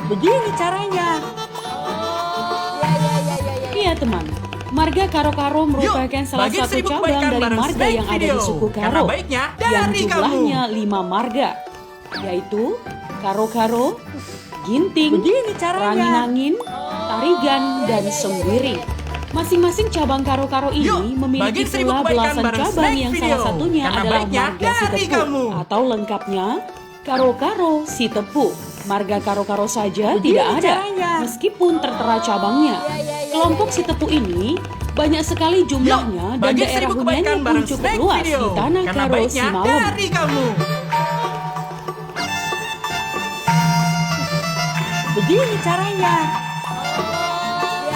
Begini caranya. Iya teman, marga Karo-Karo merupakan salah bagi satu 1000 cabang kebaikan dari bareng marga Snack yang ada di Video. suku Karena Karo, baiknya yang dari jumlahnya 5 marga, yaitu Karo-Karo, Ginting, Begini caranya. Rangin-Angin, Tarigan, dan Sembiring. Masing-masing cabang Karo-Karo ini Yuk, memiliki bagi 1000 pula kebaikan belasan bareng cabang Snack yang Video. salah satunya Karena adalah baiknya marga si dari Tepu kamu. atau lengkapnya Karo-Karo si Tepu. Marga Karo-Karo saja Begini tidak ada, caranya. meskipun tertera cabangnya. Kelompok si Tepu ini banyak sekali jumlahnya dan bagi daerah 1000 huniannya kebaikan pun bareng cukup Snack luas Video. di tanah Karena Karo baiknya Simalem. dari kamu. Begini caranya.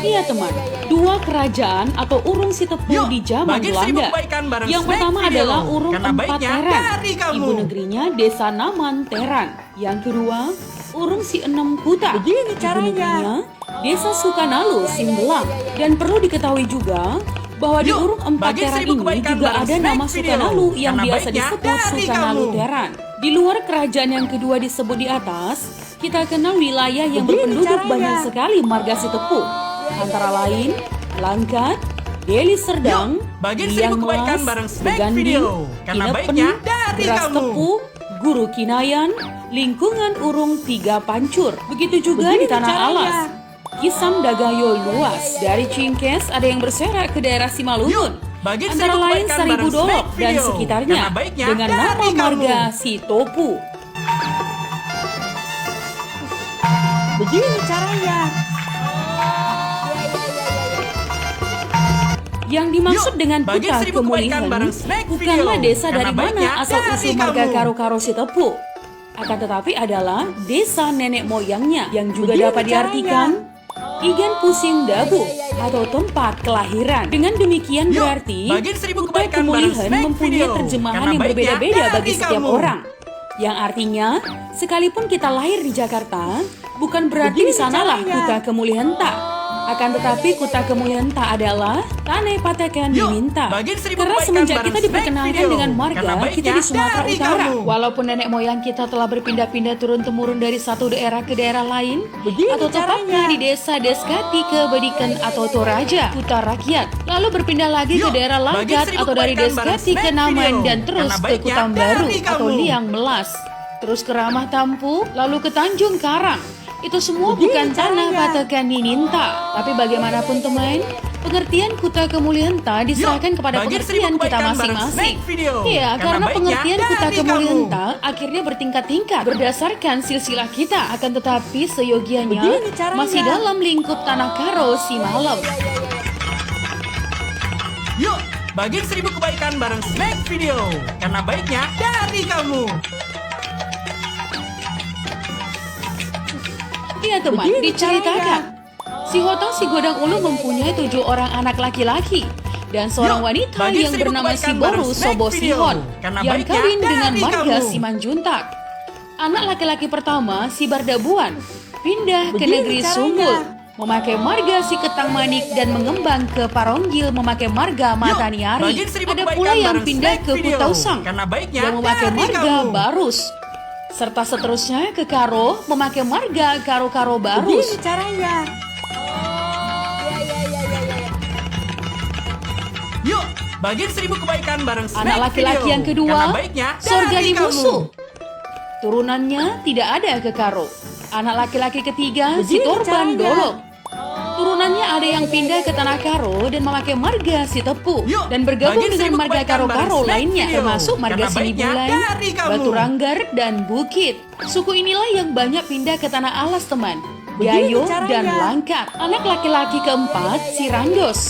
Iya teman, dua kerajaan atau urung si Tepu Yuk, di zaman bagi 1000 Belanda. kebaikan bareng Yang Snack pertama Video. adalah urung Karena 4 baiknya Teran, dari kamu. ibu negerinya Desa Naman Teran. Yang kedua, urung si 6 Kuta, Begini ibu caranya. negerinya Desa Sukanalu Simbelang. Dan perlu diketahui juga bahwa di Yuk, urung 4 bagi Teran 1000 ini kebaikan juga bareng ada Snack nama Video. Sukanalu yang Karena biasa baiknya disebut dari Sukanalu kamu. Teran. Di luar kerajaan yang kedua disebut di atas, kita kenal wilayah yang Begini berpenduduk caranya. banyak sekali marga si Tepu. Antara lain, Langkat, Deli Serdang, Yuk, bagi 1000 Liang kebaikan Melas, bareng Snack Beganding, Video. Karena Kinepen, baiknya dari Beras kamu. Tepu, Guru Kinayan, lingkungan urung 3 Pancur. Begitu juga Begini di Tanah caranya. Alas. Kisam Dagayo luas. Dari Cingkes ada yang berserak ke daerah Simalungun. bagi Antara 1000 lain kebaikan Seribu bareng Dolok Snack dan Video. sekitarnya Karena baiknya dengan dari nama kamu. marga si Topu. Begini caranya. Yang dimaksud Yuk, dengan bagi Kuta 1000 kebaikan Kemulihan bareng Snack bukanlah Video. desa Karena dari mana baiknya asal-usul dari marga kamu. Karo-Karo si Tepu. Akan tetapi adalah desa nenek moyangnya yang juga Begini dapat diartikan Igen Pusing Dabu atau tempat kelahiran. Dengan demikian Yuk, berarti bagi 1000 Kuta kebaikan bareng Kemulihan Snack mempunyai Video. terjemahan Karena yang baiknya berbeda-beda bagi dari setiap kamu. orang. Yang artinya, sekalipun kita lahir di Jakarta, bukan berarti Begini di sanalah caranya. Kuta Kemulihan tak. Akan tetapi Kuta Kemulihan tak adalah Tanah Patekan Yuk, Diminta. bagi 1000 Karena kebaikan semenjak bareng kita Snack diperkenalkan Video. dengan Karena marga, baiknya kita di Sumatera dari Utara. kamu. Walaupun nenek moyang kita telah berpindah-pindah turun-temurun dari satu daerah ke daerah lain, Begini atau tepatnya caranya. di desa Deskati ke Bedikan atau Toraja, Kuta Rakyat, lalu berpindah lagi ke Yuk, daerah bagi Langkat 1000 atau dari kebaikan bareng Deskati ke Snack Naman Video. dan terus Karena ke baiknya Kutambaru dari atau kamu. Liang Melas, terus ke Ramah Tampu, lalu ke Tanjung Karang. Itu semua Begini bukan tanah caranya. Patekan Nininta. Tapi bagaimanapun teman, pengertian Kuta Kemulihan tak diserahkan Yuk, kepada bagi 1000 pengertian kita kebaikan bareng masing-masing. Snack Video. Iya, Karena karena baiknya pengertian Kuta dari Kemulihan kamu. tak akhirnya bertingkat-tingkat berdasarkan silsilah kita. Akan tetapi seyogianya Begini caranya. masih dalam lingkup tanah Karo Simalem. Yuk, bagi 1000 kebaikan bareng Snack Video. Karena baiknya dari kamu. Iya teman, Begini diceritakan. Si Hotong si Godang Ulu mempunyai 7 orang anak laki-laki dan seorang Yuk, wanita bagi yang 1000 bernama kebaikan Siboru bareng Snack Sobo Video. Sihon Karena yang baiknya kawin dengan dari marga kamu. Simanjuntak. Anak laki-laki pertama si Bardabuan pindah ke Begini negeri caranya. Sumbul memakai marga si Ketang Manik dan mengembang ke Paronggil memakai marga Mataniari. bagi 1000 Ada kebaikan pula yang bareng pindah Snack ke Video. Kutausang Karena baiknya yang memakai dari marga kamu. Barus. Serta seterusnya ke Karo memakai marga Karo-Karo Barus. Begini caranya. Yuk, bagi 1000 kebaikan bareng Snack Anak laki-laki Video. yang kedua, Karena baiknya Sorga dari di kamu. Musuh. Turunannya tidak ada ke Karo. Anak laki-laki ketiga, si Begini Torban caranya. Dolok. Turunannya ada yang pindah ke Tanah Karo dan memakai marga si Tepu. Yuk, Dan bergabung bagi dengan 1000 marga kebaikan Karo-Karo bareng Snack lainnya, Video. termasuk marga Karena baiknya Sinibulai, dari kamu. Batu Ranggar, dan Bukit. Suku inilah yang banyak pindah ke Tanah Alas, teman. Begini Gayo caranya. dan Langkat. Anak laki-laki keempat, si Randos.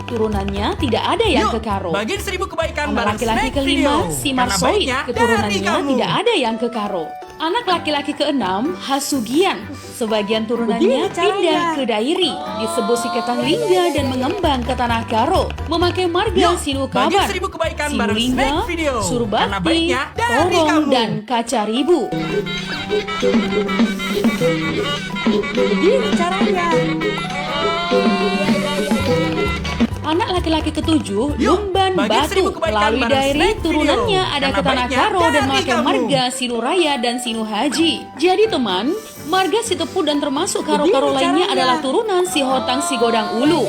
Turunannya tidak ada yang Yuk, ke Karo. bagi 1000 kebaikan Anak bareng laki-laki Snack kelima, Video. si Karena Marsoid. baiknya dari Keturunannya kamu. tidak ada yang ke Karo. Anak laki-laki keenam, Hasugian. Sebagian turunannya Begini caranya. pindah ke Dairi, disebut si Ketang Lingga dan mengembang ke Tanah Karo. Memakai marga Yuk, Sinukabar, bagi 1000 kebaikan bareng Sinulingga, Snack Video. Karena Surbakti, baiknya dari Torong, kamu. dan Kacaribu. Begini caranya. Anak laki-laki ketujuh, Lumban bagi Batu. 1000 kebaikan Melalui bareng dari Snack Video. turunannya ada Karena Ketanah baiknya Karo dan dari memakai kamu. marga Sinuraya dan Sinu Haji. Jadi teman, marga Sitepu dan termasuk karo-karo Begini lainnya caranya. adalah turunan Si Hotang Si Godang Ulu.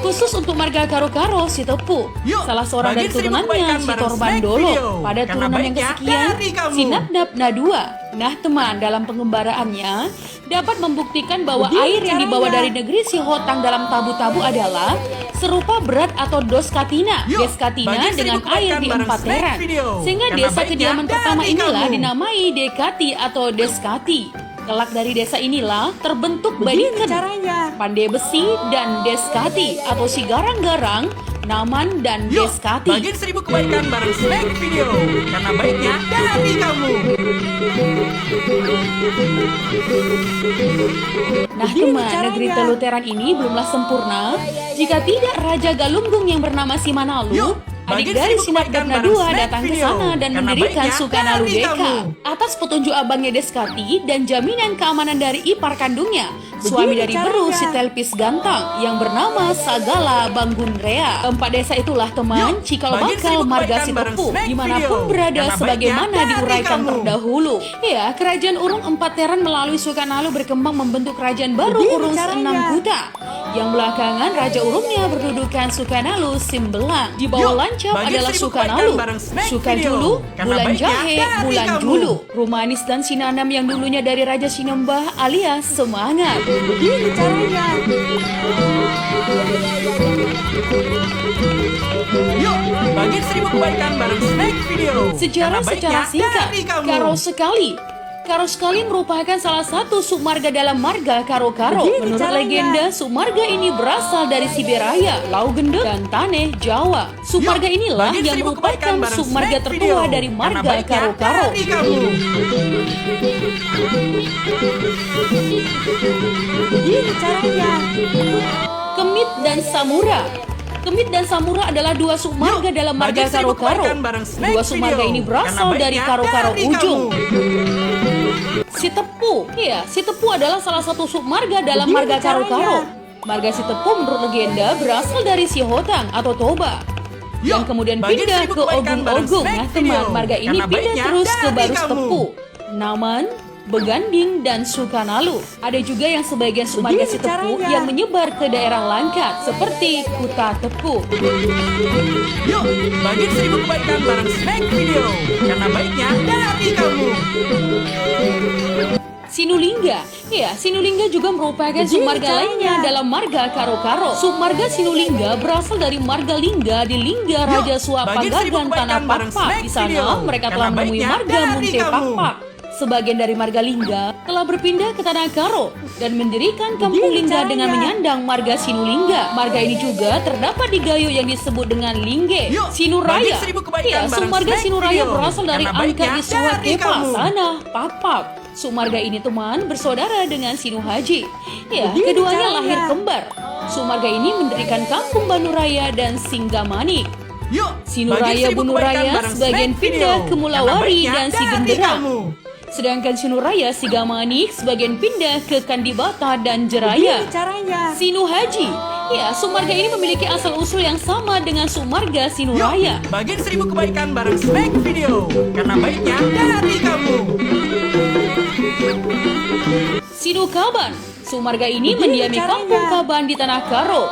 Khusus untuk marga karo-karo Sitepu, Yuk, salah seorang dari bagi 1000 turunannya kebaikan Si bareng Torban Snack Dolo. Video. Pada Karena turunan yang baiknya kesekian, dari kamu. Si Nabnab Nadua. Nah teman, dalam pengembaraannya dapat membuktikan bahwa Begini air yang dibawa caranya. dari negeri Si Hotang dalam tabu-tabu adalah serupa berat atau dos katina. Yuk, Des katina bagi 1000 dengan kebaikan air di bareng empat Snack teran. Video. Sehingga Karena desa baiknya kediaman pertama dari inilah kamu. dinamai Dekati atau Deskati. Kelak dari desa inilah terbentuk Begini Badiken, caranya. Pandai Besi, dan Deskati atau si garang-garang, Naman, dan Yuk, Deskati. bagiin 1000 kebaikan bareng Snack Video. Karena baiknya dari kamu. Nah Begini teman, caranya. negeri Teluteran ini belumlah sempurna jika tidak Raja Galunggung yang bernama Simanalu, Yuk, adik bagiin dari 1000 Sinap kebaikan Nadua bareng datang ke Snack sana Video. dan Karena mendirikan baiknya Sukanalu dari Deka. kamu. Atas petunjuk abangnya Deskati dan jaminan keamanan dari ipar kandungnya, suami Begini dari Beru caranya. si Telpis Gantang yang bernama Sagala Bangunrea. Keempat desa itulah teman Yuk, cikal bagiin bakal 1000 marga kebaikan bareng Sitepu Snack dimanapun Video. berada Karena sebagaimana baiknya dari diuraikan kamu. terdahulu. Ya, kerajaan Urung Empat Teran melalui Sukanalu berkembang membentuk kerajaan baru Begini Urung caranya. Enam Kuta. Yang belakangan Raja Urungnya berdudukan Sukanalu Simbelang. Di bawah Yuk, lancap bagiin adalah 1000 Sukanalu, kebaikan bareng Snack Sukajulu, Video. Karena Bulan baiknya Jahe, dari Bulan kamu. Julu, Rumanis dan Sinanam yang dulunya dari Raja Sinembah alias Semangat. Begini caranya. Yuk, bagiin 1000 kebaikan bareng Snack Video. Sejarah Karena secara baiknya singkat, dari kamu. Karo Sekali merupakan salah satu submarga dalam marga Karo-Karo. Begini Menurut caranya. legenda, submarga ini berasal dari Siberaya, Laugende, dan Taneh, Jawa. Submarga Yuk, inilah bagiin yang 1000 merupakan kebaikan bareng submarga Snack tertua Video. dari Karena marga baiknya Karo-Karo. dari kamu. Begini caranya. Kemit dan Samura. Kemit dan Samura adalah dua submarga Yuk, dalam marga bagiin 1000 Karo-Karo. kebaikan bareng Snack Dua submarga Video. ini berasal Karena dari baiknya Karo-Karo dari ujung. kamu. Sitepu. Iya, Sitepu adalah salah satu submarga dalam Begini marga Karo-Karo. caranya. Marga Sitepu menurut legenda berasal dari Si Hotang atau Toba. Yang Yuk, kemudian bagiin pindah 1000 ke kebaikan bareng Ogung-Ogung. Snack Nah teman, Video. marga ini Karena pindah baiknya terus ke dari Baru kamu. Sitepu, Naman, Beganding, dan Sukanalu. Ada juga yang sebagian submarga Begini Sitepu caranya. yang menyebar ke daerah Langkat seperti Kuta Tepu. Yuk, bagiin 1000 kebaikan bareng Snack Video. Karena baiknya dari kamu. Sinulingga. Ya, Sinulingga juga merupakan Begini submarga caranya. lainnya dalam marga Karo-Karo. Submarga Sinulingga berasal dari marga Lingga di Lingga Raja Suap bagiin 1000 Pagagan kebaikan Tanah bareng Pakpak. Snack Di sana Video. mereka Karena telah menemui baiknya marga dari Munte kamu. Pakpak. Sebagian dari marga Lingga telah berpindah ke Tanah Karo dan mendirikan kampung Begini Lingga dengan caranya. menyandang marga Sinulingga. Marga ini juga terdapat di Gayo yang disebut dengan Lingge. Yuk, Sinuraya. bagiin 1000 kebaikan Ya, bareng submarga Snack Sinuraya Video. berasal dari Karena angkat baiknya di Suat dari Kepa, kamu. sana, Pakpak. Submarga ini teman bersaudara dengan Sinu Haji. Ya, Begini keduanya caranya. lahir kembar. Submarga ini mendirikan kampung Banuraya dan Singgamanik. Yuk, Sinuraya bagiin 1000 kebaikan Bunuraya bareng sebagian Snack pindah Video. ke Mulawari Karena baiknya dan dari Sigenderang. kamu. Sedangkan Sinuraya Sigamanik sebagian pindah ke Kandibata dan Jeraya. Begini caranya. Sinu Haji. Ya, submarga ini memiliki asal-usul yang sama dengan submarga Sinuraya. Yuk, bagiin 1000 kebaikan bareng Snack Video. Karena baiknya dari kamu. Sinu Kaban. Submarga ini Begini mendiami caranya. kampung Kaban di Tanah Karo.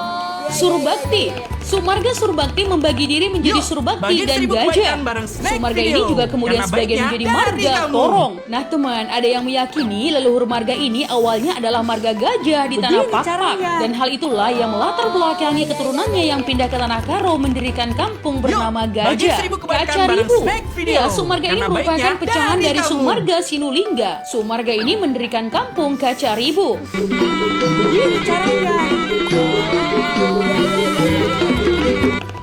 Surbakti. Submarga Surbakti membagi diri menjadi Yuk, Surbakti bagiin dan 1000 Gajah. kebaikan bareng Snack Submarga Video. ini juga kemudian Karena sebagian baiknya menjadi dari marga kamu. Torong. Nah teman, ada yang meyakini leluhur marga ini awalnya adalah marga Gajah di Tanah Begini Pakpak. caranya. Dan hal itulah yang melatar belakangi keturunannya yang pindah ke Tanah Karo mendirikan kampung bernama bagiin Gajah. 1000 kebaikan Kaca bareng Ribu. Snack Video. Ya, submarga ini Karena merupakan baiknya pecahan dari dari kamu. submarga Sinulingga. Submarga ini mendirikan kampung Kaca Ribu. Begini caranya.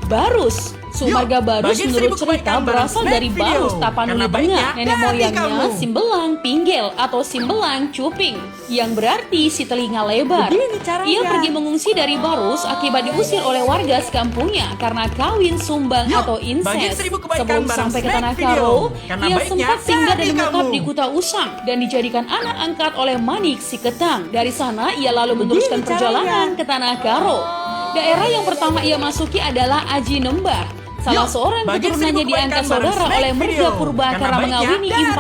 Barus. Submarga Yuk, Barus bagiin menurut 1000 cerita kebaikan berasal bareng dari Snack Barus Video. Tapanuli Karena Tengah. baiknya Nenek dari moyangnya kamu. Simbelang Pinggel atau Simbelang Cuping, yang berarti si telinga lebar. Begini caranya. Ia pergi mengungsi dari Barus akibat diusir oleh warga sekampungnya karena kawin sumbang Yuk, atau bagiin incest. 1000 kebaikan Sebelum bareng sampai ke Snack Tanah Video. Karo, Karena ia baiknya sempat singgah dan dari menetap kamu. di Kuta Usang dan dijadikan anak angkat oleh Manik si Ketang. Dari sana ia lalu meneruskan Begini caranya. perjalanan ke Tanah Karo. Daerah yang pertama ia masuki adalah Aji Nembah. Salah Yuk, seorang bagi keturunannya seribu diangkat kebaikan bareng saudara Snack oleh Video. Merga Purba Karena karena baiknya mengawini dari